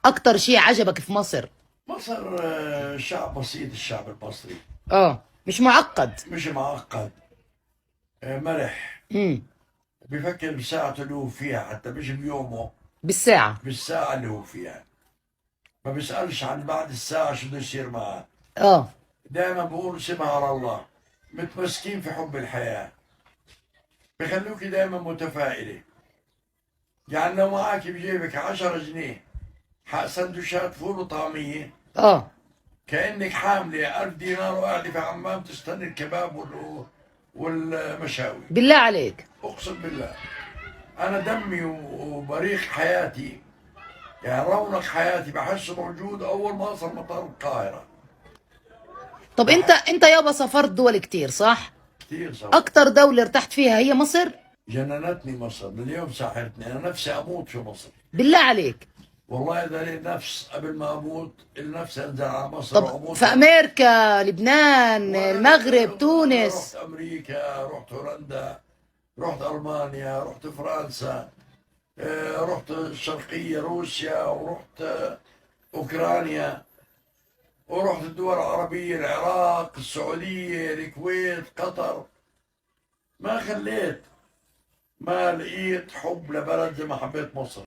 اكتر شيء عجبك في مصر؟ مصر شعب بسيط، الشعب المصري مش معقد. مش معقد، مرح، امم. بفكر بساعته اللي هو فيها، حتى مش بيومه، بالساعة. بالساعة اللي هو فيها. ما بيسألش عن بعد الساعة شو بده يصير معه. اه. دائما بقول سيبها على الله. متمسكين في حب الحياة، بخلوك دائما متفائلة. يعني لو معك بجيبك 10 جنيه حق سندوتشات فول وطعمية، اه. كأنك حاملة 1000 دينار وقاعدة في عمان تستني الكباب والمشاوي. بالله عليك. أقسم بالله، أنا دمي وبريق حياتي، يعني رونق حياتي بحسه موجود أول ما أوصل مطار القاهرة. طب انت يابا سافرت دول كتير صح؟ كثير صار. اكتر دولة ارتحت فيها هي مصر؟ جننتني مصر، لليوم ساحرتني، أنا نفسي أموت في مصر. بالله عليك. والله إذا لي نفس قبل ما أموت، النفس أنزل على مصر طب وأموت. في امريكا، لبنان، المغرب، وأنا رحت تونس؟ أمريكا، رحت هولندا، رحت ألمانيا، رحت فرنسا، رحت الشرقية روسيا، ورحت أوكرانيا، ورحت الدول العربية، العراق، السعودية، الكويت، قطر. ما خليت، ما لقيت حب لبلد زي ما حبيت مصر.